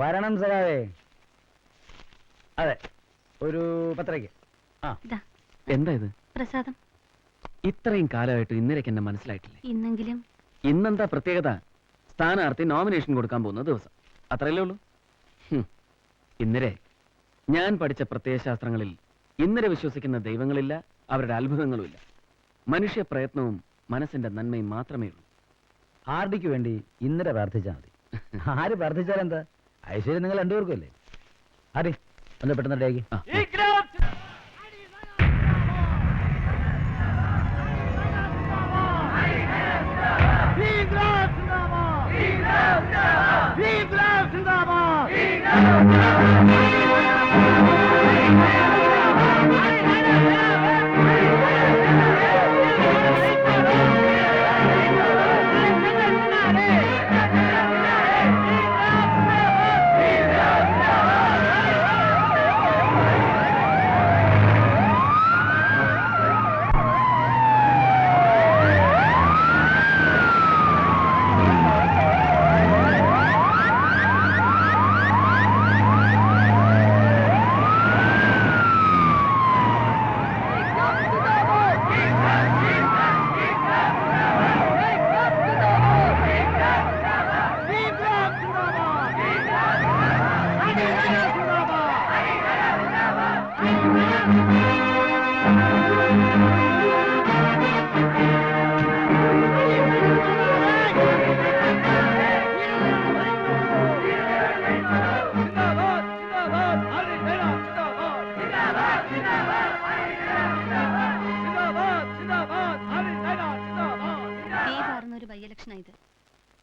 വരണം സഖാവേ. അതെ, ഒരു 10:30. എന്താ ഇത്? പ്രസാദം. ഇത്രയും കാലമായിട്ട് ഇന്നരക്ക് എന്നെ മനസ്സിലായിട്ടില്ലേ? ഇന്നെങ്കിലും. ഇന്നെന്താ പ്രത്യേകത? സ്ഥാനാർത്ഥി നോമിനേഷൻ കൊടുക്കാൻ പോകുന്ന ദിവസം, അത്രയല്ലേ ഉള്ളൂ. ഇന്നരെ ഞാൻ പഠിച്ച പ്രത്യയശാസ്ത്രങ്ങളിൽ ഇന്നരെ വിശ്വസിക്കുന്ന ദൈവങ്ങളില്ല, അവരുടെ അത്ഭുതങ്ങളുമില്ല. മനുഷ്യ പ്രയത്നവും മനസ്സിന്റെ നന്മയും മാത്രമേ ഉള്ളൂ. ആർഡിക്ക് വേണ്ടി ഇന്നലെ പ്രാർത്ഥിച്ചാൽ മതി. ആര് പ്രാർത്ഥിച്ചാലെന്താ? ഐശ്വര്യം നിങ്ങൾ രണ്ടുപേർക്കും അല്ലേ? ആര് ഒന്ന് പെട്ടെന്ന് റെഡിയാക്കി.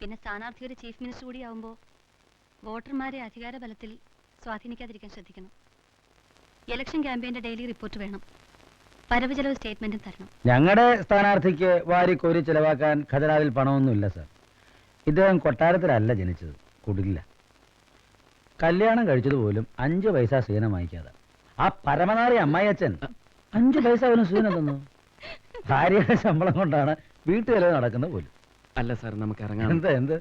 പിന്നെ സ്ഥാനാർത്ഥി ഒരു ചീഫ് മിനിസ്റ്റർ കൂടി ആവുമ്പോൾ വോട്ടർമാരെ അധികാര ബലത്തിൽ സ്വാധീനിക്കാതിരിക്കാൻ ശ്രദ്ധിക്കണം. ഇലക്ഷൻ ക്യാമ്പയിന്റെ ഡെയിലി റിപ്പോർട്ട് വേണം. വരവ് ചെലവ് സ്റ്റേറ്റ്മെന്റും തരണം. ഞങ്ങളുടെ സ്ഥാനാർത്ഥിക്ക് വാരിക്കോരി ചെലവാക്കാൻ ഖജനാവിൽ പണമൊന്നുമില്ല സാർ. ഇദ്ദേഹം കൊട്ടാരത്തിലല്ല ജനിച്ചത്, കുടില്ല. കല്യാണം കഴിച്ചതുപോലും 5 പൈസ സീനം വാങ്ങിക്കാതെ. ആ പരമനാറി അമ്മായിയച്ഛൻ 5 പൈസ പോലും സീനം തന്നു. ഭാര്യയുടെ ശമ്പളം കൊണ്ടാണ് വീട്ടുചെലവ് നടക്കുന്നത് പോലും. അല്ല സാർ, നമുക്ക് ഇറങ്ങാം. എന്ത് എന്ത്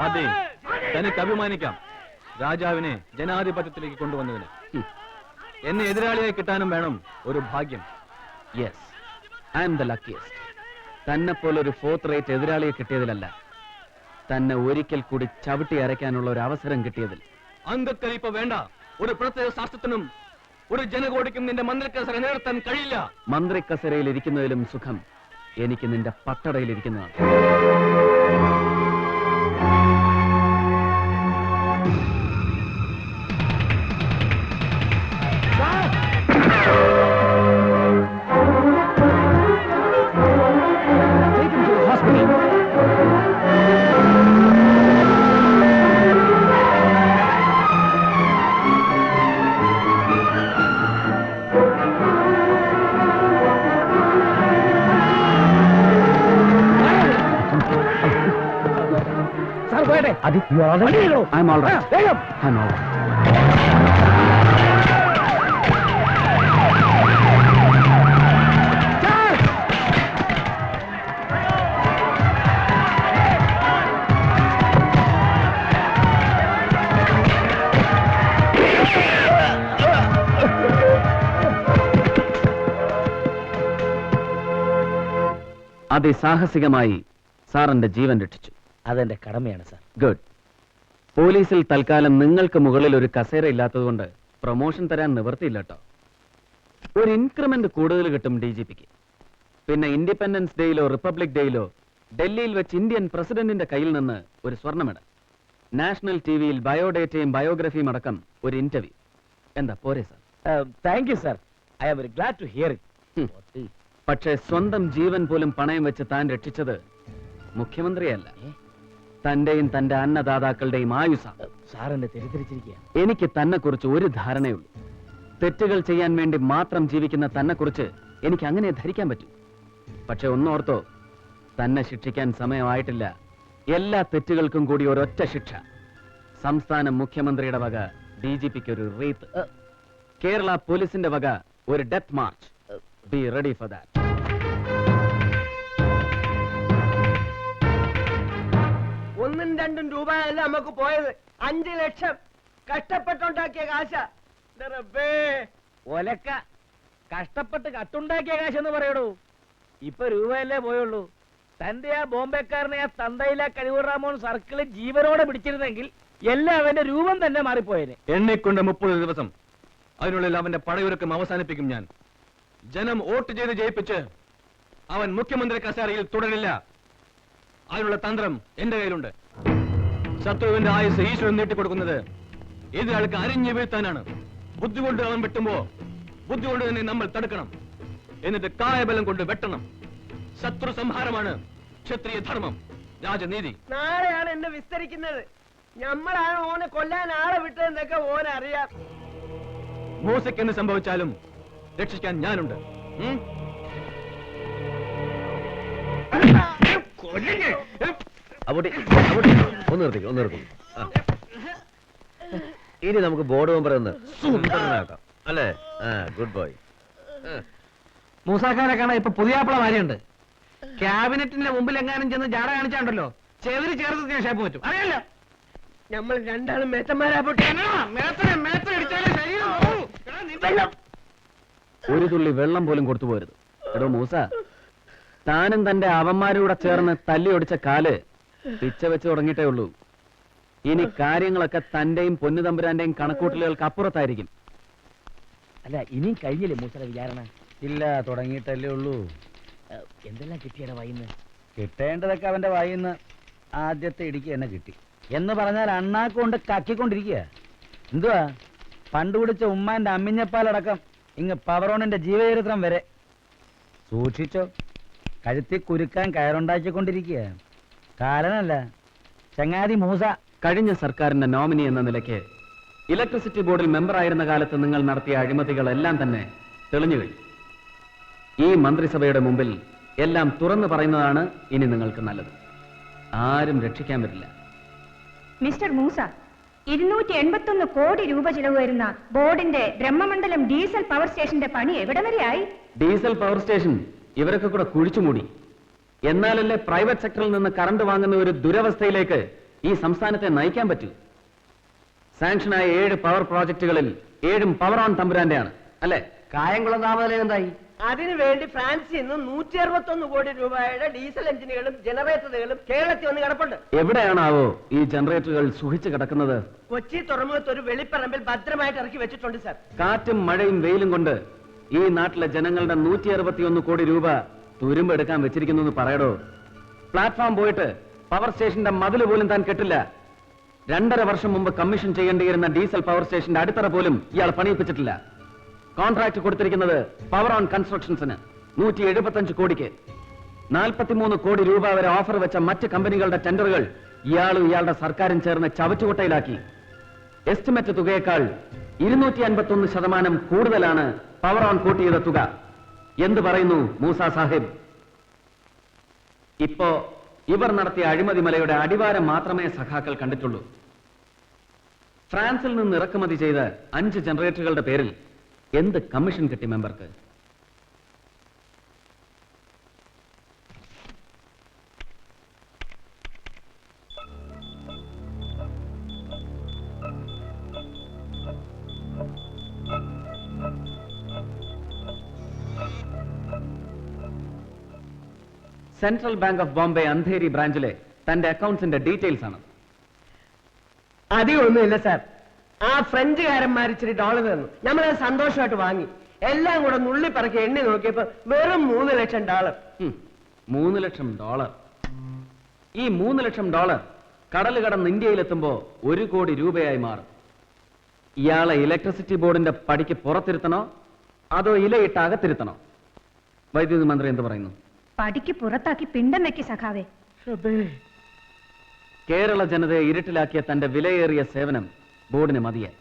ആദ്യം തനിക്ക് അഭിമാനിക്കാം രാജാവിനെ ജനാധിപത്യത്തിലേക്ക് കൊണ്ടുവന്നതിന്. എന്നെ എതിരാളിയായി കിട്ടാനും വേണം ഒരു ഭാഗ്യം. Yes, I am the luckiest. തന്നെ പോലെ ഒരു 4th റേറ്റ് എതിരാളിയെ കിട്ടിയതിലല്ല, തന്നെ ഒരിക്കൽ കൂടി ചവിട്ടി അരയ്ക്കാനുള്ള ഒരു അവസരം കിട്ടിയതിൽ. അംഗക്കലിപ്പ വേണ്ട. ഒരു പ്രത്യേക ശാസ്ത്രത്തിനും ഒരു ജനകോടിക്കും നിന്റെ മന്ത്രിക്കസര നിലനിർത്താൻ കഴിയില്ല. മന്ത്രിക്കസരയിൽ ഇരിക്കുന്നതിലും സുഖം എനിക്ക് നിന്റെ പട്ടടയിൽ ഇരിക്കുന്നതാണ്. I'm all right. I'm all right. അതിസാഹസികമായി സാറിന്റെ ജീവൻ രക്ഷിച്ചു. അതെന്റെ കടമയാണ് സാർ. ഗുഡ്. പോലീസിൽ തൽക്കാലം നിങ്ങൾക്ക് മുകളിൽ ഒരു കസേര ഇല്ലാത്തതുകൊണ്ട് പ്രൊമോഷൻ തരാൻ നിവൃത്തിയില്ല കേട്ടോ. ഒരു ഇൻക്രിമെന്റ് കൂടുതൽ കിട്ടും DGPക്ക്. പിന്നെ ഇൻഡിപെൻഡൻസ് ഡേയിലോ റിപ്പബ്ലിക് ഡേയിലോ ഡൽഹിയിൽ വെച്ച് ഇന്ത്യൻ പ്രസിഡന്റിന്റെ കയ്യിൽ നിന്ന് ഒരു സ്വർണ്ണ മെഡൽ. നാഷണൽ ടിവിയിൽ ബയോഡേറ്റയും ബയോഗ്രഫിയും അടക്കം ഒരു ഇന്റർവ്യൂ. എന്താ പോരെ sir? Thank you sir. I am very glad to hear it. പക്ഷേ സ്വന്തം ജീവൻ പോലും പണയം വെച്ച് താൻ രക്ഷിച്ചത് മുഖ്യമന്ത്രിയല്ല, തന്റെയും തന്റെ അന്നദാതാക്കളുടെയും ആയുസ. സാർ എന്നെ തെറ്റിദ്ധരിച്ചിരിക്കുക. എനിക്ക് തന്നെ കുറിച്ച് ഒരു ധാരണയുള്ളൂ. തെറ്റുകൾ ചെയ്യാൻ വേണ്ടി മാത്രം ജീവിക്കുന്ന തന്നെ-കുറിച്ച് എനിക്ക് അങ്ങനെ ധരിക്കാൻ പറ്റും. പക്ഷെ ഒന്നോർത്തോ, തന്നെ ശിക്ഷിക്കാൻ സമയമായിട്ടില്ല. എല്ലാ തെറ്റുകൾക്കും കൂടി ഒരൊറ്റ ശിക്ഷ. സംസ്ഥാന മുഖ്യമന്ത്രിയുടെ വക DGPക്ക് ഒരു റീത്ത്, കേരള പോലീസിന്റെ വക ഒരു death March. Be ready for that. ഒന്നും രണ്ടും രൂപയല്ല നമുക്ക് പോയത്, 5 ലക്ഷം കഷ്ടപ്പെട്ടുണ്ടാക്കിയ കാശ. ഒലക്ക കഷ്ടപ്പെട്ട് കട്ടുണ്ടാക്കിയ കാശെന്ന് പറയടൂ. ഇപ്പൊ രൂപയല്ലേ പോയുള്ളൂ. തന്റെ ആ ബോംബെക്കാരനെ ആ തന്തയിലെ കഴിവുറാമോൻ സർക്കിളിൽ ജീവനോടെ പിടിച്ചിരുന്നെങ്കിൽ എല്ലാം അവന്റെ രൂപം തന്നെ മാറിപ്പോയേനെ. എണ്ണിക്കൊണ്ട് 30 ദിവസം, അതിനുള്ളിൽ അവന്റെ പടയൊരുക്കം അവസാനിപ്പിക്കും ഞാൻ. ജനം വോട്ട് ചെയ്ത് ജയിപ്പിച്ച് അവൻ മുഖ്യമന്ത്രി കസേരയിൽ തുടരില്ല. അതിനുള്ള തന്ത്രം എന്റെ കയ്യിലുണ്ട്. ശത്രുവിന്റെ ആയുസ് ഈശ്വരൻ നീട്ടിക്കൊടുക്കുന്നത് എതിരാൾക്ക് അരിഞ്ഞു വീഴ്ത്താനാണ്. ബുദ്ധി കൊണ്ട് അവൻ വെട്ടുമ്പോ ബുദ്ധി കൊണ്ട് തന്നെ നമ്മൾ തടുക്കണം. എന്നിട്ട് കായബലം കൊണ്ട് വെട്ടണം. ശത്രു സംഹാരമാണ് ക്ഷത്രിയ ധർമ്മം, രാജനീതി. നാളെയാണ് എന്നെ വിസ്തരിക്കുന്നത്. നമ്മളാണ് ഓനെ കൊല്ലാൻ ആളെ വിട്ടതെന്നൊക്കെ ഓനെ അറിയാം. മൂസയ്ക്ക് എന്ത് സംഭവിച്ചാലും രക്ഷിക്കാൻ ഞാനുണ്ട്. ഒന്ന് നിർത്തി. ഇനി നമുക്ക് ബോർഡ് മെമ്പർ എന്ന് സുന്ദരനാക്കാം അല്ലേ? Good boy. മൂസാക്കാരെ കാണാൻ ഇപ്പൊ പുതിയാപ്പിള മാരിയുണ്ട്. ക്യാബിനറ്റിന്റെ മുമ്പിൽ എങ്ങാനും ചെന്ന് ജാട കാണിച്ചാണ്ടല്ലോ, ചെവിരി ചേർത്ത് ഷേപ്പ് പറ്റും. അറിയാലോ, നമ്മൾ രണ്ടാളും മേത്തന്മാരാ പൊട്ടി. ഒരു തുള്ളി വെള്ളം പോലും കൊടുത്തു പോരുത്. എടോ മൂസ, താനും തന്റെ അവന്മാരൂടെ ചേർന്ന് തല്ലി ഒടിച്ച കാല് പിച്ച വെച്ച് തുടങ്ങിയിട്ടേ ഉള്ളൂ. ഇനി കാര്യങ്ങളൊക്കെ തന്റെയും പൊന്നുതമ്പുരാന്റെയും കണക്കൂട്ടലുകൾക്ക് അപ്പുറത്തായിരിക്കും. അല്ല, ഇനിയും കഴിഞ്ഞില്ലേ മൂസയുടെ വിചാരണ? ഇല്ല, തുടങ്ങിയിട്ടല്ലേ ഉള്ളൂ. എന്തെല്ലാം കിട്ടിയുടെ വായിന്ന്? കിട്ടേണ്ടതൊക്കെ അവന്റെ വായിന്ന് ആദ്യത്തെ ഇടിക്ക് തന്നെ കിട്ടി എന്ന് പറഞ്ഞാൽ അണ്ണാക്കൊണ്ട് കക്കിക്കൊണ്ടിരിക്കുക. എന്തുവാ, പണ്ട് കുടിച്ച ഉമ്മാന്റെ അമ്മിഞ്ഞപ്പാലടക്കം ഇങ്ങ് പവറോണിന്റെ ജീവചരിത്രം വരെ. സൂക്ഷിച്ചോ, കഴുത്തി കുരുക്കാൻ കയറുണ്ടാക്കിക്കൊണ്ടിരിക്കുക. കാരണല്ല, ചങ്ങാതി മൂസ. കഴിഞ്ഞ സർക്കാരിന്റെ നോമിനി എന്ന നിലയ്ക്ക് ഇലക്ട്രിസിറ്റി ബോർഡിൽ മെമ്പറായിരുന്ന കാലത്ത് നിങ്ങൾ നടത്തിയ അഴിമതികളെല്ലാം തന്നെ തെളിഞ്ഞു കഴിഞ്ഞു. ഈ മന്ത്രിസഭയുടെ മുമ്പിൽ എല്ലാം തുറന്നു പറയുന്നതാണ് ഇനി നിങ്ങൾക്ക് നല്ലത്. ആരും രക്ഷിക്കാൻ വരില്ല. മിസ്റ്റർ മൂസ, 281 കോടി രൂപ ചിലവ് വരുന്ന ബോർഡിന്റെ ബ്രഹ്മമണ്ഡലം ഡീസൽ പവർ സ്റ്റേഷന്റെ പണി എവിടെ വരെയായി? ഡീസൽ പവർ സ്റ്റേഷൻ ഇവരൊക്കെ കൂടെ കുഴിച്ചുമൂടി. എന്നാലല്ലേ പ്രൈവറ്റ് സെക്ടറിൽ നിന്ന് കറണ്ട് വാങ്ങുന്ന ഒരു ദുരവസ്ഥയിലേക്ക് ഈ സംസ്ഥാനത്തെ നയിക്കാൻ പറ്റൂ. സാങ്ഷനായ 7 പവർ പ്രോജക്റ്റുകളിൽ 7ഉം പവർ ഓൺ തമ്പുരാന്റെയാണ്, അല്ലെ? കായംകുളം താമതല എന്തായി? അതിനുവേണ്ടി ഫ്രാൻസിൽ നിന്ന് 161 കോടി രൂപയുടെ ഡീസൽ എഞ്ചിനുകളും ജനറേറ്ററുകളും കേരളത്തിൽ വന്ന് കിടപ്പുണ്ട്. എവിടെയാണാവോ ഈ ജനറേറ്ററുകൾ സുഹിച്ചു കിടക്കുന്നത്? കൊച്ചി തുറമുഖത്ത് ഒരു വെളിപ്പറമ്പിൽ ഭദ്രമായിട്ട് ഇറക്കി വെച്ചിട്ടുണ്ട് സാർ. കാറ്റും മഴയും വെയിലും കൊണ്ട് ഈ നാട്ടിലെ ജനങ്ങളുടെ 161 കോടി രൂപ തുരുമ്പെടുക്കാൻ വെച്ചിരിക്കുന്നു എന്ന് പറയടോ. പ്ലാറ്റ്ഫോം പോയിട്ട് പവർ സ്റ്റേഷന്റെ മതില് പോലും താൻ കെട്ടില്ല. 2.5 വർഷം മുമ്പ് കമ്മീഷൻ ചെയ്യേണ്ടിയിരുന്ന ഡീസൽ പവർ സ്റ്റേഷന്റെ അടിത്തറ പോലും ഇയാൾ പണിയിപ്പിച്ചിട്ടില്ല. കോൺട്രാക്ട് കൊടുത്തിരിക്കുന്നത് പവർ ഓൺ കൺസ്ട്രക്ഷൻസിന് 175 കോടിക്ക്. 43 കോടി രൂപ വരെ ഓഫർ വെച്ച മറ്റ് കമ്പനികളുടെ ടെൻഡറുകൾ ഇയാളും ഇയാളുടെ സർക്കാരും ചേർന്ന് ചവറ്റുകൊട്ടയിലാക്കി. എസ്റ്റിമേറ്റ് തുകയേക്കാൾ 251% കൂടുതലാണ് പവർ ഓൺ കൂട്ടിയത് തുക. എന്ത് പറയുന്നു മൂസ സാഹിബ്? ഇപ്പോ ഇവർ നടത്തിയ അഴിമതിമലയുടെ അടിവാരം മാത്രമേ സഖാക്കൾ കണ്ടിട്ടുള്ളൂ. ഫ്രാൻസിൽ നിന്ന് ഇറക്കുമതി ചെയ്ത 5 ജനറേറ്ററുകളുടെ പേരിൽ എന്ത് കമ്മീഷൻ കിട്ടി മെമ്പർക്ക്? Central bank of Bombay Andheri ബ്രാഞ്ചിലെ തന്റെ അക്കൗണ്ട്സിന്റെ ഡീറ്റെയിൽസ് ആണ്. അധികമൊന്നുമില്ല സാർ. ആ ഫ്രഞ്ചുകാരന്മാർ ഇച്ചിരി ഡോളർ തന്നു, നമ്മളത് സന്തോഷമായിട്ട് വാങ്ങി. എല്ലാം കൂടെ നുള്ളി പറക്കി എണ്ണി നോക്കിയപ്പോ വെറും $3 ലക്ഷം. $3 ലക്ഷം. ഈ $3 ലക്ഷം കടൽ കടന്ന് ഇന്ത്യയിലെത്തുമ്പോ 1 കോടി രൂപയായി മാറും. ഇയാളെ ഇലക്ട്രിസിറ്റി ബോർഡിന്റെ പടിക്ക് പുറത്തിരുത്തണോ അതോ ഇലയിട്ട് അകത്തിരുത്തണോ? വൈദ്യുതി മന്ത്രി എന്ത് പറയുന്നു? പടിക്ക് പുറത്താക്കി പിണ്ടം വെക്കി സഖാവേ. കേരള ജനതയെ ഇരുട്ടിലാക്കിയ തന്റെ വിലയേറിയ സേവനം ബോർഡിന് മതിയായി.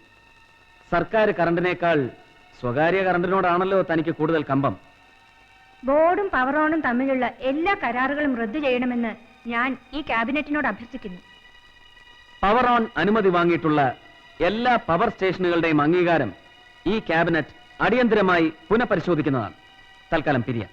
സർക്കാർ കറണ്ടിനേക്കാൾ സ്വകാര്യ കറണ്ടിനോടാണല്ലോ തനിക്ക് കൂടുതൽ കമ്പം. ബോർഡും പവറോണും തമ്മിലുള്ള എല്ലാ കരാറുകളും റദ്ദു ചെയ്യണമെന്ന് ഞാൻ ഈ ക്യാബിനറ്റിനോട് അഭ്യർത്ഥിക്കുന്നു. പവർ ഓൺ അനുമതി വാങ്ങിയിട്ടുള്ള എല്ലാ പവർ സ്റ്റേഷനുകളുടെയും അംഗീകാരം ഈ ക്യാബിനറ്റ് അടിയന്തരമായി പുനഃപരിശോധിക്കുന്നതാണ്. തൽക്കാലം പിരിയാം.